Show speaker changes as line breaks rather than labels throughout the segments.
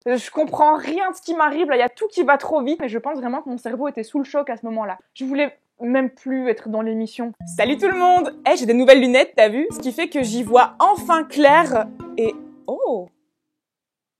Je comprends rien de ce qui m'arrive, là, il y a tout qui va trop vite, mais je pense vraiment que mon cerveau était sous le choc à ce moment-là. Je voulais même plus être dans l'émission. Salut tout le monde! J'ai des nouvelles lunettes, t'as vu? Ce qui fait que j'y vois enfin clair et... Oh!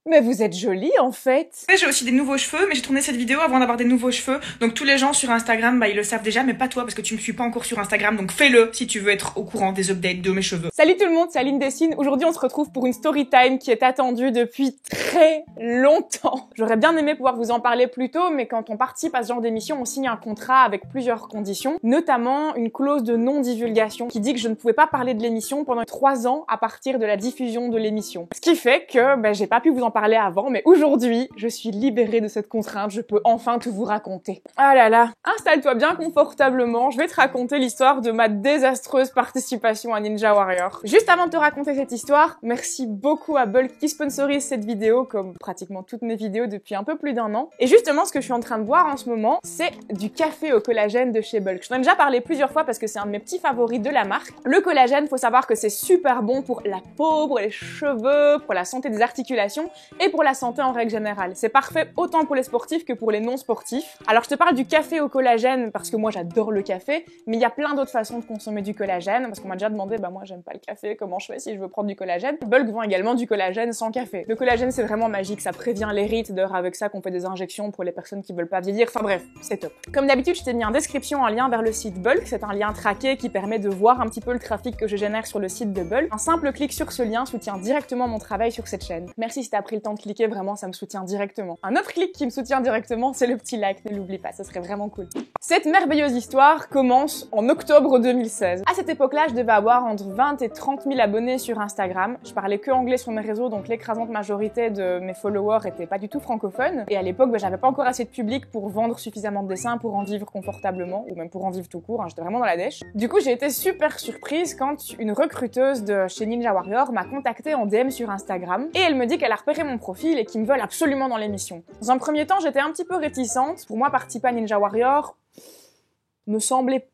Mais vous êtes jolie en fait.
J'ai aussi des nouveaux cheveux, mais j'ai tourné cette vidéo avant d'avoir des nouveaux cheveux. Donc tous les gens sur Instagram, ils le savent déjà, mais pas toi parce que tu me suis pas encore sur Instagram. Donc fais-le si tu veux être au courant des updates de mes cheveux.
Salut tout le monde, c'est Aline Dessine. Aujourd'hui on se retrouve pour une story time qui est attendue depuis très longtemps. J'aurais bien aimé pouvoir vous en parler plus tôt, mais quand on participe à ce genre d'émission, on signe un contrat avec plusieurs conditions, notamment une clause de non-divulgation qui dit que je ne pouvais pas parler de l'émission pendant 3 ans à partir de la diffusion de l'émission. Ce qui fait que j'ai pas pu vous en parler avant, mais aujourd'hui, je suis libérée de cette contrainte, je peux enfin tout vous raconter. Ah là là, installe-toi bien confortablement, je vais te raconter l'histoire de ma désastreuse participation à Ninja Warrior. Juste avant de te raconter cette histoire, merci beaucoup à Bulk qui sponsorise cette vidéo, comme pratiquement toutes mes vidéos depuis un peu plus d'1 an. Et justement, ce que je suis en train de boire en ce moment, c'est du café au collagène de chez Bulk. Je t'en ai déjà parlé plusieurs fois parce que c'est un de mes petits favoris de la marque. Le collagène, faut savoir que c'est super bon pour la peau, pour les cheveux, pour la santé des articulations et pour la santé en règle générale. C'est parfait autant pour les sportifs que pour les non-sportifs. Alors je te parle du café au collagène parce que moi j'adore le café, mais il y a plein d'autres façons de consommer du collagène parce qu'on m'a déjà demandé, moi j'aime pas le café, comment je fais si je veux prendre du collagène? Bulk vend également du collagène sans café. Le collagène c'est vraiment magique, ça prévient les rides, d'ailleurs avec ça qu'on fait des injections pour les personnes qui veulent pas vieillir, enfin bref, c'est top. Comme d'habitude, je t'ai mis en description un lien vers le site Bulk, c'est un lien traqué qui permet de voir un petit peu le trafic que je génère sur le site de Bulk. Un simple clic sur ce lien soutient directement mon travail sur cette chaîne. Merci si t'as pris le temps de cliquer, vraiment ça me soutient directement. Un autre clic qui me soutient directement, c'est le petit like, ne l'oublie pas, ça serait vraiment cool. Cette merveilleuse histoire commence en octobre 2016. À cette époque-là, je devais avoir entre 20 et 30 000 abonnés sur Instagram. Je parlais que anglais sur mes réseaux, donc l'écrasante majorité de mes followers étaient pas du tout francophones. Et à l'époque, j'avais pas encore assez de public pour vendre suffisamment de dessins pour en vivre confortablement, ou même pour en vivre tout court, j'étais vraiment dans la dèche. Du coup, j'ai été super surprise quand une recruteuse de chez Ninja Warrior m'a contactée en DM sur Instagram, et elle me dit qu'elle a repéré mon profil et qu'ils me veulent absolument dans l'émission. Dans un premier temps, j'étais un petit peu réticente. Pour moi, participer à Ninja Warrior me semblait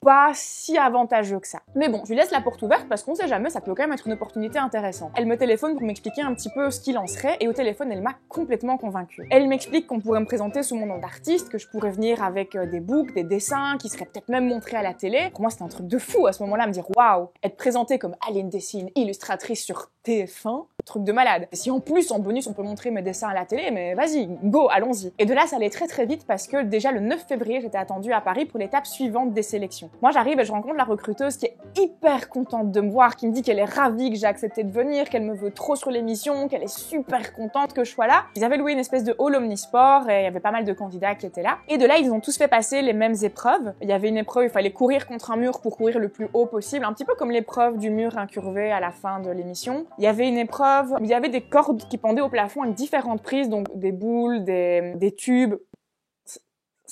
pas si avantageux que ça. Mais bon, je lui laisse la porte ouverte parce qu'on sait jamais, ça peut quand même être une opportunité intéressante. Elle me téléphone pour m'expliquer un petit peu ce qu'il en serait et au téléphone, elle m'a complètement convaincue. Elle m'explique qu'on pourrait me présenter sous mon nom d'artiste, que je pourrais venir avec des books, des dessins, qui seraient peut-être même montrés à la télé. Pour moi, c'était un truc de fou à ce moment-là, me dire waouh, être présentée comme Aline Dessine, illustratrice sur TF1, truc de malade. Et si en plus, en bonus, on peut montrer mes dessins à la télé, mais vas-y, go, allons-y. Et de là, ça allait très très vite parce que déjà le 9 février, j'étais attendue à Paris pour l'étape suivante des sélections. Moi, j'arrive et je rencontre la recruteuse qui est hyper contente de me voir, qui me dit qu'elle est ravie que j'ai accepté de venir, qu'elle me veut trop sur l'émission, qu'elle est super contente que je sois là. Ils avaient loué une espèce de hall omnisport et il y avait pas mal de candidats qui étaient là. Et de là, ils ont tous fait passer les mêmes épreuves. Il y avait une épreuve, il fallait courir contre un mur pour courir le plus haut possible, un petit peu comme l'épreuve du mur incurvé à la fin de l'émission. Il y avait une épreuve où il y avait des cordes qui pendaient au plafond avec différentes prises, donc des boules, des tubes.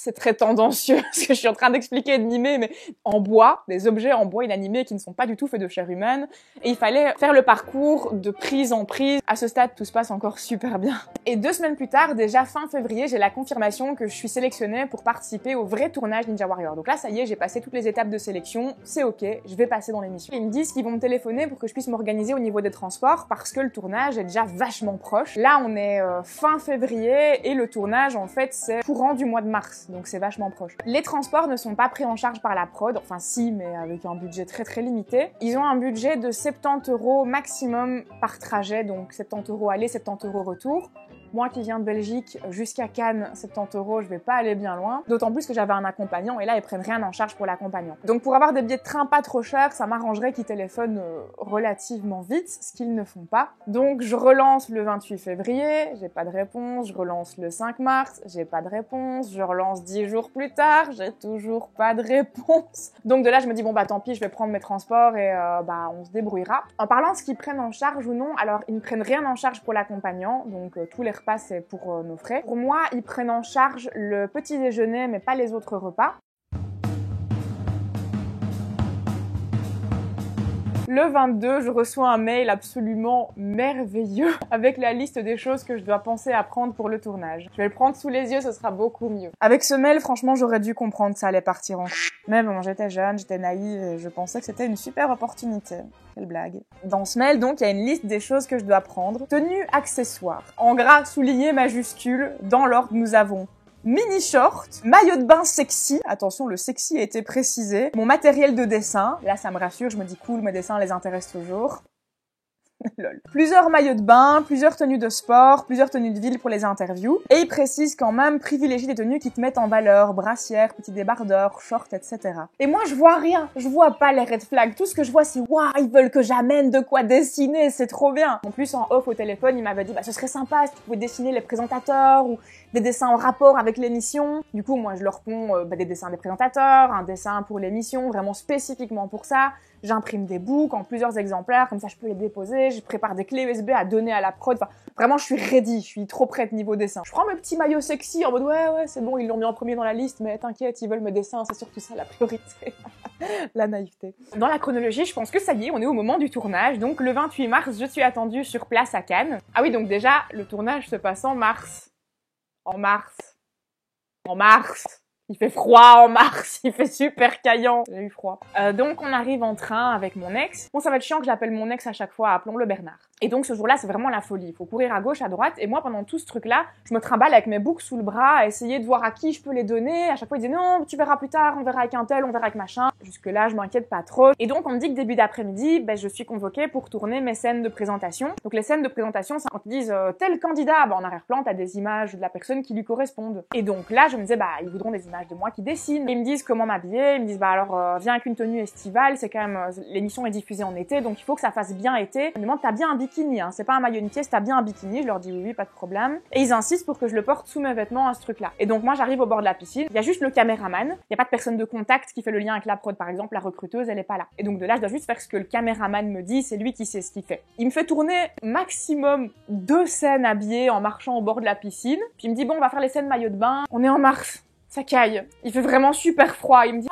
C'est très tendancieux ce que je suis en train d'expliquer et de mimer, mais en bois, des objets en bois inanimés qui ne sont pas du tout faits de chair humaine. Et il fallait faire le parcours de prise en prise. À ce stade, tout se passe encore super bien. Et 2 semaines plus tard, déjà fin février, j'ai la confirmation que je suis sélectionnée pour participer au vrai tournage Ninja Warrior. Donc là, ça y est, j'ai passé toutes les étapes de sélection, c'est ok, je vais passer dans l'émission. Ils me disent qu'ils vont me téléphoner pour que je puisse m'organiser au niveau des transports parce que le tournage est déjà vachement proche. Là, on est fin février et le tournage, en fait, c'est courant du mois de mars. Donc c'est vachement proche. Les transports ne sont pas pris en charge par la prod, enfin si, mais avec un budget très très limité. Ils ont un budget de 70 € maximum par trajet, donc 70 € aller, 70 € retour. Moi qui viens de Belgique jusqu'à Cannes, 70 €, je vais pas aller bien loin. D'autant plus que j'avais un accompagnant et là ils prennent rien en charge pour l'accompagnant. Donc pour avoir des billets de train pas trop chers, ça m'arrangerait qu'ils téléphonent relativement vite, ce qu'ils ne font pas. Donc je relance le 28 février, j'ai pas de réponse, je relance le 5 mars, j'ai pas de réponse, je relance 10 jours plus tard, j'ai toujours pas de réponse. Donc de là je me dis bon tant pis, je vais prendre mes transports et on se débrouillera. En parlant de ce qu'ils prennent en charge ou non, alors ils ne prennent rien en charge pour l'accompagnant, donc tous les repas c'est pour nos frais. Pour moi, ils prennent en charge le petit déjeuner mais pas les autres repas. Le 22, je reçois un mail absolument merveilleux avec la liste des choses que je dois penser à prendre pour le tournage. Je vais le prendre sous les yeux, ce sera beaucoup mieux. Avec ce mail, franchement, j'aurais dû comprendre que ça allait partir en... Mais bon, j'étais jeune, j'étais naïve et je pensais que c'était une super opportunité. Quelle blague. Dans ce mail, donc, il y a une liste des choses que je dois prendre. Tenue accessoire. En gras, souligné majuscule, dans l'ordre, nous avons mini short, maillot de bain sexy, attention le sexy a été précisé, mon matériel de dessin, là ça me rassure, je me dis cool, mes dessins les intéressent toujours. Lol. Plusieurs maillots de bain, plusieurs tenues de sport, plusieurs tenues de ville pour les interviews. Et il précise quand même privilégier des tenues qui te mettent en valeur, brassière, petits débardeurs, shorts, etc. Et moi je vois rien, je vois pas les red flags. Tout ce que je vois c'est waouh, ils veulent que j'amène de quoi dessiner, c'est trop bien. En plus en off au téléphone, il m'avait dit bah ce serait sympa si tu pouvais dessiner les présentateurs ou des dessins en rapport avec l'émission. Du coup moi je leur ponds des dessins des présentateurs, un dessin pour l'émission, vraiment spécifiquement pour ça. J'imprime des books en plusieurs exemplaires, comme ça je peux les déposer, je prépare des clés USB à donner à la prod, enfin vraiment je suis ready, je suis trop prête niveau dessin. Je prends mes petits maillots sexy en mode ouais c'est bon, ils l'ont mis en premier dans la liste, mais t'inquiète, ils veulent mes dessins, c'est surtout ça la priorité. La naïveté. Dans la chronologie, je pense que ça y est, on est au moment du tournage, donc le 28 mars, je suis attendue sur place à Cannes. Ah oui, donc déjà, le tournage se passe en mars. En mars. Il fait froid en mars, il fait super caillant. J'ai eu froid. Donc on arrive en train avec mon ex. Bon, ça va être chiant que j'appelle mon ex à chaque fois, appelons-le Bernard. Et donc ce jour-là, c'est vraiment la folie. Il faut courir à gauche, à droite. Et moi, pendant tout ce truc-là, je me trimballe avec mes books sous le bras, à essayer de voir à qui je peux les donner. À chaque fois, il disait non, tu verras plus tard, on verra avec un tel, on verra avec machin. Jusque-là, je m'inquiète pas trop. Et donc on me dit que début d'après-midi, je suis convoquée pour tourner mes scènes de présentation. Donc les scènes de présentation, c'est quand ils disent tel candidat, en arrière-plan, t'as des images de la personne qui lui correspondent. Et donc là, je me disais ils voudront des images de moi qui dessine. Ils me disent comment m'habiller, ils me disent viens avec une tenue estivale, c'est quand même l'émission est diffusée en été, donc il faut que ça fasse bien été. Ils me demandent t'as bien un bikini, hein, c'est pas un maillot une pièce, t'as bien un bikini. Je leur dis oui, pas de problème. Et ils insistent pour que je le porte sous mes vêtements à ce truc-là. Et donc moi j'arrive au bord de la piscine, il y a juste le caméraman, il y a pas de personne de contact qui fait le lien avec la prod par exemple, la recruteuse elle est pas là. Et donc de là je dois juste faire ce que le caméraman me dit, c'est lui qui sait ce qu'il fait. Il me fait tourner maximum 2 scènes habillées en marchant au bord de la piscine, puis il me dit bon on va faire les scènes maillot de bain, on est en mars. Ça caille. Il fait vraiment super froid. Il me dit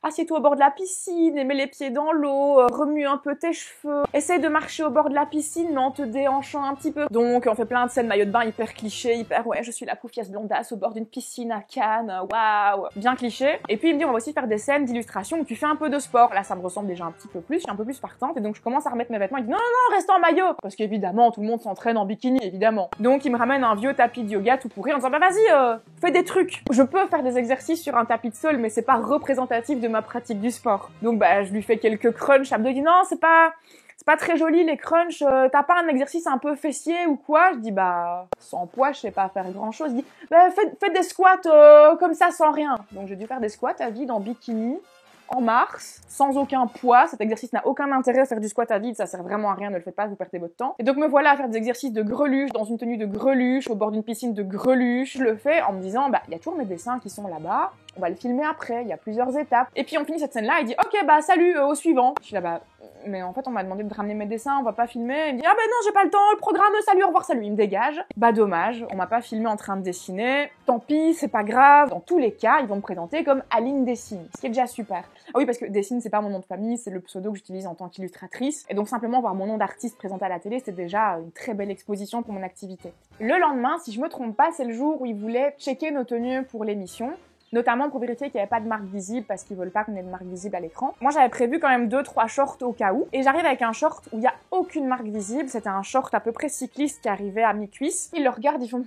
assieds-toi au bord de la piscine et mets les pieds dans l'eau, remue un peu tes cheveux, essaye de marcher au bord de la piscine mais en te déhanchant un petit peu. Donc on fait plein de scènes maillot de bain hyper cliché, hyper ouais je suis la poufiasse blondasse au bord d'une piscine à Cannes, waouh, bien cliché. Et puis il me dit on va aussi faire des scènes d'illustration où tu fais un peu de sport. Là ça me ressemble déjà un petit peu plus, je suis un peu plus partante et donc je commence à remettre mes vêtements. Il dit non reste en maillot parce qu'évidemment tout le monde s'entraîne en bikini évidemment. Donc il me ramène un vieux tapis de yoga tout pourri en disant vas-y fais des trucs. Je peux faire des exercices sur un tapis de sol mais c'est pas représentatif de ma pratique du sport. Donc je lui fais quelques crunchs abdos. Il dit non c'est pas très joli les crunchs, t'as pas un exercice un peu fessier ou quoi? Je dis sans poids je sais pas faire grand chose. Il dit fais des squats comme ça sans rien. Donc j'ai dû faire des squats à vide en bikini en mars, sans aucun poids. Cet exercice n'a aucun intérêt à faire du squat à vide, ça sert vraiment à rien, ne le faites pas, vous perdez votre temps. Et donc me voilà à faire des exercices de greluche, dans une tenue de greluche, au bord d'une piscine de greluche. Je le fais en me disant, il y a toujours mes dessins qui sont là-bas, on va le filmer après, il y a plusieurs étapes. Et puis on finit cette scène-là, il dit, ok, salut, au suivant. Je suis là, mais en fait on m'a demandé de ramener mes dessins, on va pas filmer. Il me dit, non, j'ai pas le temps, le programme, salut, au revoir, salut. Il me dégage. Dommage, on m'a pas filmé en train de dessiner. Tant pis, c'est pas grave. Dans tous les cas, ils vont me présenter comme Aline Dessine, ce qui est déjà super. Ah oui, parce que Dessine, c'est pas mon nom de famille, c'est le pseudo que j'utilise en tant qu'illustratrice. Et donc simplement voir mon nom d'artiste présenté à la télé, c'est déjà une très belle exposition pour mon activité. Le lendemain, si je me trompe pas, c'est le jour où ils voulaient checker nos tenues pour l'émission. Notamment pour vérifier qu'il n'y avait pas de marque visible parce qu'ils veulent pas qu'on ait de marque visible à l'écran. Moi j'avais prévu quand même 2-3 shorts au cas où et j'arrive avec un short où il n'y a aucune marque visible. C'était un short à peu près cycliste qui arrivait à mi-cuisse. Ils le regardent, ils font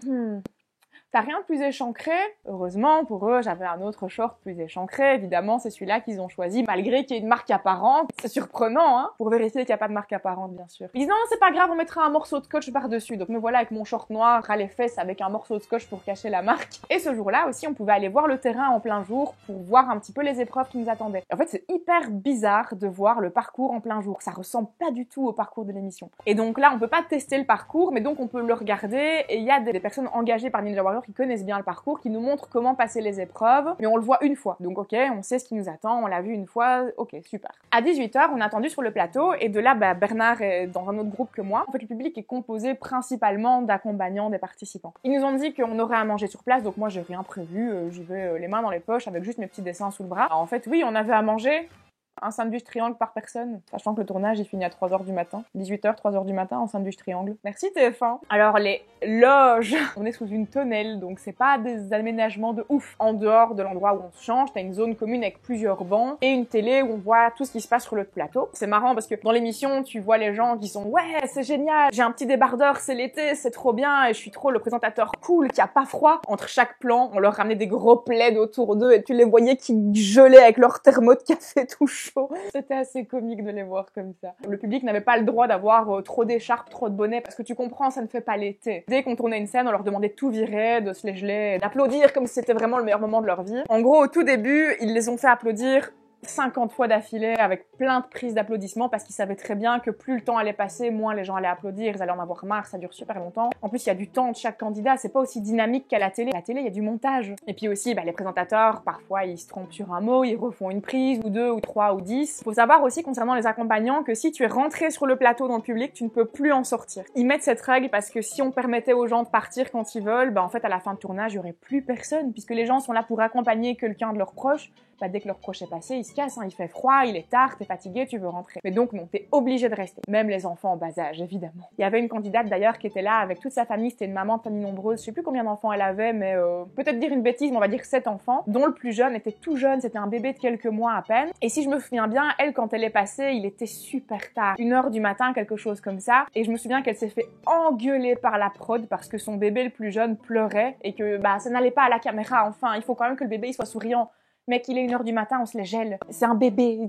t'as rien de plus échancré? Heureusement, pour eux, j'avais un autre short plus échancré. Évidemment, c'est celui-là qu'ils ont choisi, malgré qu'il y ait une marque apparente. C'est surprenant, hein, pour vérifier qu'il n'y a pas de marque apparente, bien sûr. Ils disent non, c'est pas grave, on mettra un morceau de scotch par-dessus. Donc me voilà avec mon short noir à les fesses avec un morceau de scotch pour cacher la marque. Et ce jour-là aussi, on pouvait aller voir le terrain en plein jour pour voir un petit peu les épreuves qui nous attendaient. Et en fait, c'est hyper bizarre de voir le parcours en plein jour. Ça ressemble pas du tout au parcours de l'émission. Et donc là, on peut pas tester le parcours, mais donc on peut le regarder. Et il y a des personnes engagées par Ninja Warrior qui connaissent bien le parcours, qui nous montrent comment passer les épreuves, mais on le voit une fois. Donc ok, on sait ce qui nous attend, on l'a vu une fois, ok, super. À 18h, on a attendu sur le plateau, et de là, Bernard est dans un autre groupe que moi. En fait, le public est composé principalement d'accompagnants des participants. Ils nous ont dit qu'on aurait à manger sur place, donc moi j'ai rien prévu, j'y vais les mains dans les poches avec juste mes petits dessins sous le bras. Alors, en fait, oui, on avait à manger Un sandwich triangle par personne, sachant que le tournage il finit à 3h du matin. 18h, 3h du matin en sandwich triangle. Merci TF1. Alors les loges, on est sous une tonnelle, donc c'est pas des aménagements de ouf. En dehors de l'endroit où on se change, t'as une zone commune avec plusieurs bancs et une télé où on voit tout ce qui se passe sur le plateau. C'est marrant parce que dans l'émission, tu vois les gens qui sont ouais, c'est génial, j'ai un petit débardeur, c'est l'été, c'est trop bien et je suis trop le présentateur cool qui a pas froid. Entre chaque plan, on leur ramenait des gros plaids autour d'eux et tu les voyais qui gelaient avec leur thermo de café tout chaud. C'était assez comique de les voir comme ça. Le public n'avait pas le droit d'avoir trop d'écharpes, trop de bonnets parce que tu comprends, ça ne fait pas l'été. Dès qu'on tournait une scène, on leur demandait de tout virer, de se les geler, d'applaudir comme si c'était vraiment le meilleur moment de leur vie. En gros, au tout début, ils les ont fait applaudir 50 fois d'affilée avec plein de prises d'applaudissements parce qu'ils savaient très bien que plus le temps allait passer, moins les gens allaient applaudir, ils allaient en avoir marre, ça dure super longtemps. En plus, il y a du temps de chaque candidat, c'est pas aussi dynamique qu'à la télé. À la télé, il y a du montage. Et puis aussi, les présentateurs, parfois, ils se trompent sur un mot, ils refont une prise, ou 2, ou 3, ou 10. Faut savoir aussi, concernant les accompagnants, que si tu es rentré sur le plateau dans le public, tu ne peux plus en sortir. Ils mettent cette règle parce que si on permettait aux gens de partir quand ils veulent, en fait, à la fin de tournage, il y aurait plus personne, puisque les gens sont là pour accompagner quelqu'un de leurs proches. Dès que leur proche est passé, ils se cassent, il fait froid, il est tard, t'es fatigué, tu veux rentrer. Mais donc non, t'es obligé de rester. Même les enfants en bas âge, évidemment. Il y avait une candidate d'ailleurs qui était là avec toute sa famille, c'était une maman de famille nombreuse, je sais plus combien d'enfants elle avait, mais peut-être dire une bêtise, mais on va dire 7 enfants, dont le plus jeune était tout jeune, c'était un bébé de quelques mois à peine. Et si je me souviens bien, elle, quand elle est passée, il était super tard, 1h du matin, quelque chose comme ça. Et je me souviens qu'elle s'est fait engueuler par la prod parce que son bébé le plus jeune pleurait et que ça n'allait pas à la caméra, enfin, il faut quand même que le bébé il soit souriant. Mec, il est 1h du matin, on se les gèle. C'est un bébé,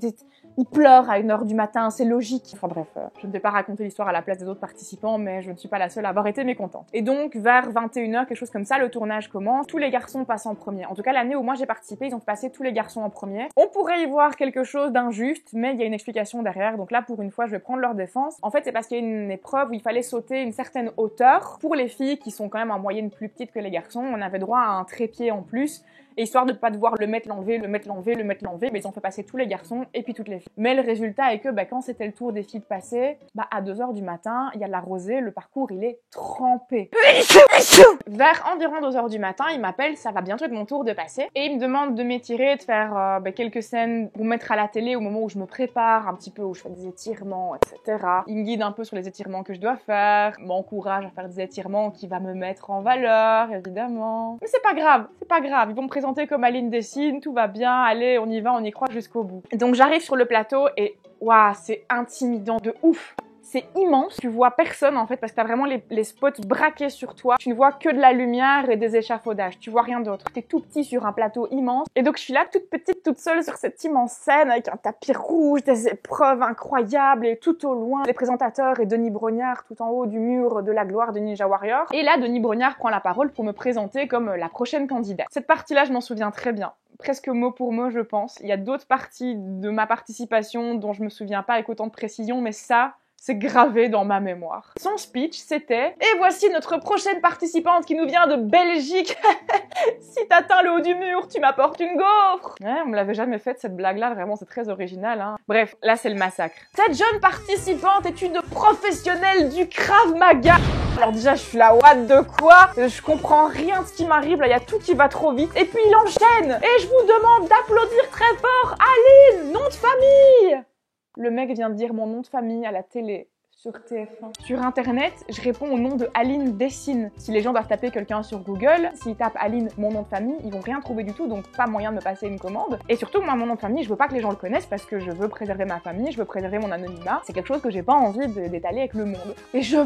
il pleure à 1h du matin, c'est logique. Enfin bref, je ne vais pas raconter l'histoire à la place des autres participants, mais je ne suis pas la seule à avoir été mécontente. Et donc, vers 21h, quelque chose comme ça, le tournage commence. Tous les garçons passent en premier. En tout cas, l'année où moi j'ai participé, ils ont passé tous les garçons en premier. On pourrait y voir quelque chose d'injuste, mais il y a une explication derrière. Donc là, pour une fois, je vais prendre leur défense. En fait, c'est parce qu'il y a une épreuve où il fallait sauter une certaine hauteur. Pour les filles qui sont quand même en moyenne plus petites que les garçons, on avait droit à un trépied en plus. Et histoire de pas devoir le mettre, l'enlever, mais ils ont fait passer tous les garçons et puis toutes les filles. Mais le résultat est que quand c'était le tour des filles de passer, à 2h du matin, il y a de la rosée, le parcours il est trempé. Vers environ 2h du matin, il m'appelle, ça va bientôt être mon tour de passer, et il me demande de m'étirer, de faire quelques scènes pour mettre à la télé au moment où je me prépare, un petit peu où je fais des étirements, etc. Il me guide un peu sur les étirements que je dois faire, m'encourage à faire des étirements qui va me mettre en valeur, évidemment. Mais c'est pas grave, ils vont me présenter comme Aline dessine, tout va bien, allez, on y va, on y croit jusqu'au bout. Donc j'arrive sur le plateau et waouh, c'est intimidant de ouf. C'est immense, tu vois personne en fait parce que t'as vraiment les spots braqués sur toi. Tu ne vois que de la lumière et des échafaudages, tu vois rien d'autre. T'es tout petit sur un plateau immense. Et donc je suis là toute petite, toute seule sur cette immense scène avec un tapis rouge, des épreuves incroyables et tout au loin les présentateurs et Denis Brognard tout en haut du mur de la gloire de Ninja Warrior. Et là Denis Brognard prend la parole pour me présenter comme la prochaine candidate. Cette partie-là je m'en souviens très bien. Presque mot pour mot je pense. Il y a d'autres parties de ma participation dont je me souviens pas avec autant de précision, mais ça, c'est gravé dans ma mémoire. Son speech, c'était « Et voici notre prochaine participante qui nous vient de Belgique. Si t'atteins le haut du mur, tu m'apportes une gaufre. » Ouais, on me l'avait jamais faite cette blague-là, vraiment, c'est très original, hein. Bref, là, c'est le massacre. Cette jeune participante est une professionnelle du Krav Maga. Alors déjà, je suis là, what de quoi? Je comprends rien de ce qui m'arrive, là, il y a tout qui va trop vite. Et puis il enchaîne. Et je vous demande d'applaudir très fort Aline, nom de famille. Le mec vient de dire mon nom de famille à la télé, sur TF1. Sur internet, je réponds au nom de Aline Dessine. Si les gens doivent taper quelqu'un sur Google, s'ils tapent Aline, mon nom de famille, ils vont rien trouver du tout, donc pas moyen de me passer une commande. Et surtout, moi, mon nom de famille, je veux pas que les gens le connaissent parce que je veux préserver ma famille, je veux préserver mon anonymat. C'est quelque chose que j'ai pas envie d'étaler avec le monde. Et je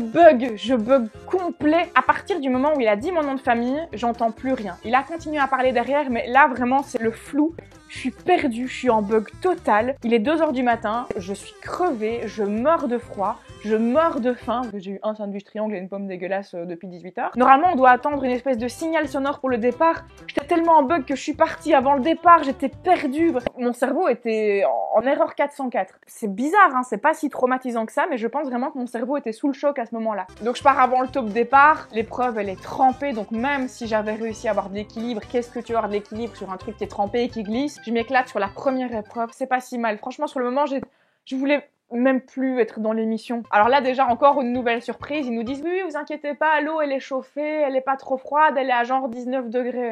bug complet. À partir du moment où il a dit mon nom de famille, j'entends plus rien. Il a continué à parler derrière, mais là, vraiment, c'est le flou. Je suis perdue, je suis en bug total. Il est 2h du matin, je suis crevée, je meurs de froid, je meurs de faim, parce que j'ai eu un sandwich triangle et une pomme dégueulasse depuis 18h. Normalement, on doit attendre une espèce de signal sonore pour le départ. J'étais tellement en bug que je suis partie avant le départ, j'étais perdue. Mon cerveau était en erreur 404. C'est bizarre, hein, c'est pas si traumatisant que ça, mais je pense vraiment que mon cerveau était sous le choc à ce moment-là. Donc je pars avant le top départ, l'épreuve elle est trempée, donc même si j'avais réussi à avoir de l'équilibre, qu'est-ce que tu as avoir de l'équilibre sur un truc qui est trempé et qui glisse? Je m'éclate sur la première épreuve, c'est pas si mal. Franchement, sur le moment, je voulais même plus être dans l'émission. Alors là, déjà, encore une nouvelle surprise. Ils nous disent, oui, vous inquiétez pas, l'eau, elle est chauffée, elle est pas trop froide, elle est à genre 19 degrés.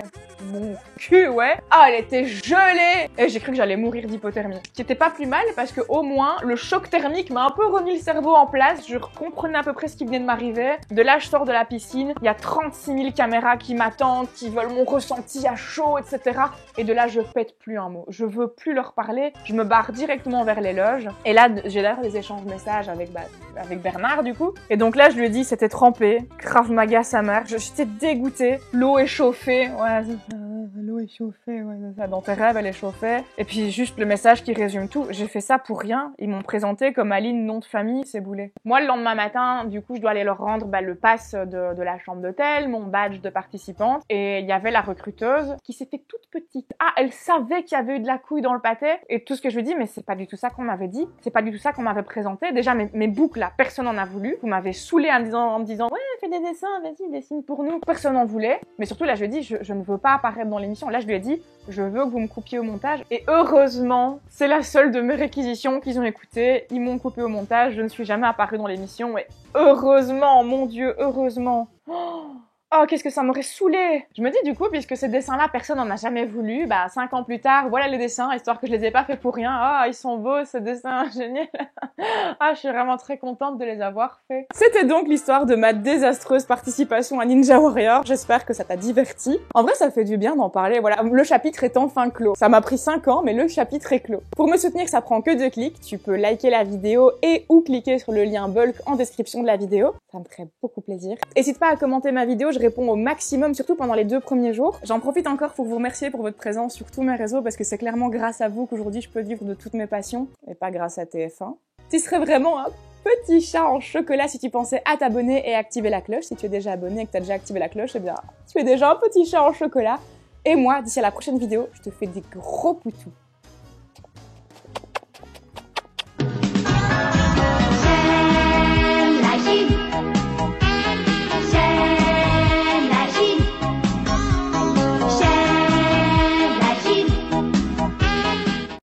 Mon cul, ouais. Ah, elle était gelée. Et j'ai cru que j'allais mourir d'hypothermie. Ce qui était pas plus mal, parce que au moins, le choc thermique m'a un peu remis le cerveau en place. Je comprenais à peu près ce qui venait de m'arriver. De là, je sors de la piscine. Il y a 36 000 caméras qui m'attendent, qui veulent mon ressenti à chaud, etc. Et de là, je pète plus un mot. Je veux plus leur parler. Je me barre directement vers les loges. Et là, j'ai d'ailleurs des échanges de messages avec Bernard, du coup. Et donc là, je lui ai dit, c'était trempé. Krav Maga sa mère. J'étais dégoûtée. L'eau est chauffée. Ouais, l'eau est chauffée, ouais, c'est ça. Dans tes rêves, elle est chauffée. Et puis juste le message qui résume tout. J'ai fait ça pour rien. Ils m'ont présenté comme Aline, nom de famille, c'est boulé. Moi, le lendemain matin, du coup, je dois aller leur rendre le pass de la chambre d'hôtel, mon badge de participante. Et il y avait la recruteuse qui s'était toute petite. Ah, elle savait qu'il y avait eu de la couille dans le pâté. Et tout ce que je lui dis, mais c'est pas du tout ça qu'on m'avait dit. C'est pas du tout ça qu'on m'avait présenté. Déjà, mes boucles là, personne n'en a voulu. Vous m'avez saoulé en me disant, ouais, fais des dessins, vas-y, dessine pour nous. Personne n'en voulait. Mais surtout, là, je lui ai dit, je ne veux pas apparaître dans l'émission. Là, je lui ai dit, je veux que vous me coupiez au montage. Et heureusement, c'est la seule de mes réquisitions qu'ils ont écoutées. Ils m'ont coupé au montage. Je ne suis jamais apparue dans l'émission. Et heureusement, mon Dieu, heureusement. Oh, qu'est-ce que ça m'aurait saoulé. Je me dis du coup, puisque ces dessins-là, personne n'en a jamais voulu, 5 ans plus tard, voilà les dessins, histoire que je les ai pas fait pour rien. Ah, ils sont beaux, ces dessins, génial. Ah, je suis vraiment très contente de les avoir faits. C'était donc l'histoire de ma désastreuse participation à Ninja Warrior. J'espère que ça t'a diverti. En vrai, ça fait du bien d'en parler. Voilà, le chapitre est enfin clos. Ça m'a pris 5 ans, mais le chapitre est clos. Pour me soutenir, ça prend que 2 clics. Tu peux liker la vidéo et ou cliquer sur le lien bulk en description de la vidéo. Ça me ferait beaucoup plaisir. N'hésite pas à commenter ma vidéo, je réponds au maximum, surtout pendant les 2 premiers jours. J'en profite encore pour vous remercier pour votre présence sur tous mes réseaux, parce que c'est clairement grâce à vous qu'aujourd'hui je peux vivre de toutes mes passions, et pas grâce à TF1. Tu serais vraiment un petit chat en chocolat si tu pensais à t'abonner et activer la cloche. Si tu es déjà abonné et que tu as déjà activé la cloche, eh bien, tu es déjà un petit chat en chocolat. Et moi, d'ici à la prochaine vidéo, je te fais des gros poutous.